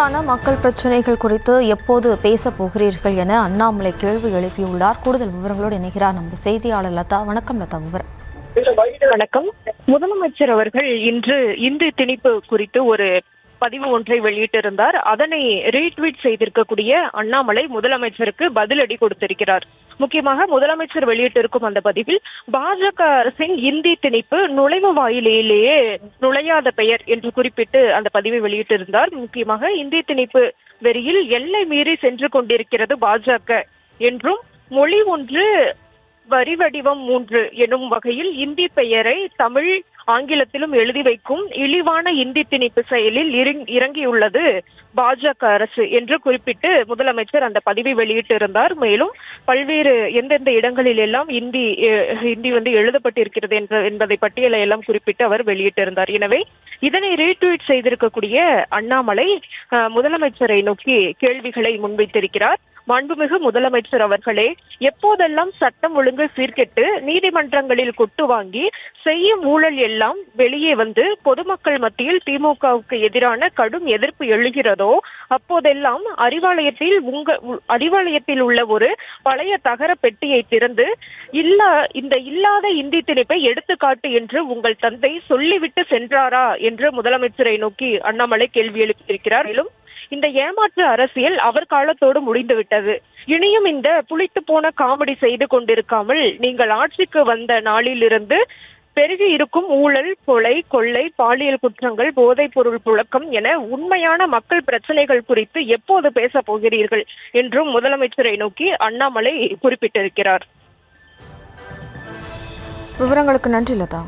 தமிழகத்திற்கான மக்கள் பிரச்சினைகள் குறித்து எப்போது பேச போகிறீர்கள் என அண்ணாமலை கேள்வி எழுப்பியுள்ளார். கூடுதல் விவரங்களோடு இணைகிறார் நமது செய்தியாளர் லதா. வணக்கம் லதா. விவரம். வணக்கம். முதலமைச்சர் அவர்கள் இன்று இந்தி திணிப்பு குறித்து ஒரு பதிவு ஒன்றை வெளியிட்டிருந்தார். அதனை ரீட்வீட் செய்திருக்கக்கூடிய அண்ணாமலை முதலமைச்சருக்கு பதிலடி கொடுத்திருக்கிறார். முக்கியமாக முதலமைச்சர் வெளியிட்டிருக்கும் அந்த பதிவில் பாஜக அரசின் இந்தி திணிப்பு நுழைவு வாயிலேயே நுழையாத பெயர் என்று குறிப்பிட்டு அந்த பதிவை வெளியிட்டிருந்தார். முக்கியமாக இந்தி திணிப்பு வெறியில் எல்லை மீறி சென்று கொண்டிருக்கிறது பாஜக என்றும், மொழி ஒன்று வரி வடிவம் 3 எனும் வகையில் இந்தி பெயரை தமிழ் ஆங்கிலத்திலும் எழுதி வைக்கும் இழிவான இந்தி திணிப்பு செயலில் இறங்கியுள்ளது பாஜக அரசு என்று குறிப்பிட்டு முதலமைச்சர் அந்த பதிவை வெளியிட்டிருந்தார். மேலும் பல்வேறு எந்தெந்த இடங்களில் எல்லாம் இந்தி எழுதப்பட்டிருக்கிறது என்பதை பட்டியலை எல்லாம் குறிப்பிட்டு அவர் வெளியிட்டிருந்தார். எனவே இதனை ரீட்வீட் செய்திருக்கக்கூடிய அண்ணாமலை முதலமைச்சரை நோக்கி கேள்விகளை முன்வைத்திருக்கிறார். மாண்புமிகு முதலமைச்சர் அவர்களே, எப்போதெல்லாம் சட்டம் ஒழுங்கு சீர்கெட்டு நீதிமன்றங்களில் கொட்டு வாங்கி செய்யும் ஊழல் எல்லாம் வெளியே வந்து பொதுமக்கள் மத்தியில் திமுகவுக்கு எதிரான கடும் எதிர்ப்பு எழுகிறதோ அப்போதெல்லாம் அறிவாலயத்தில் உள்ள ஒரு பழைய தகர பெட்டியை திறந்து இல்லாத இந்தி திணிப்பை எடுத்துக்காட்டு என்று உங்கள் தந்தை சொல்லிவிட்டு சென்றாரா என்று முதலமைச்சரை நோக்கி அண்ணாமலை கேள்வி எழுப்பியிருக்கிறார். மேலும் இந்த ஏமாற்று அரசியல் அவர் காலத்தோடு முடிந்துவிட்டது. இனியும் இந்த புளித்து போன காமெடி செய்து கொண்டிருக்காமல் நீங்கள் ஆட்சிக்கு வந்த நாளிலிருந்து பெருகி இருக்கும் ஊழல், கொலை, கொள்ளை, பாலியல் குற்றங்கள், போதைப் பொருள் புழக்கம் என உண்மையான மக்கள் பிரச்சனைகள் குறித்து எப்போது பேச போகிறீர்கள் என்றும் முதலமைச்சரை நோக்கி அண்ணாமலை குறிப்பிட்டிருக்கிறார். விவரங்களுக்கு நன்றி லதா.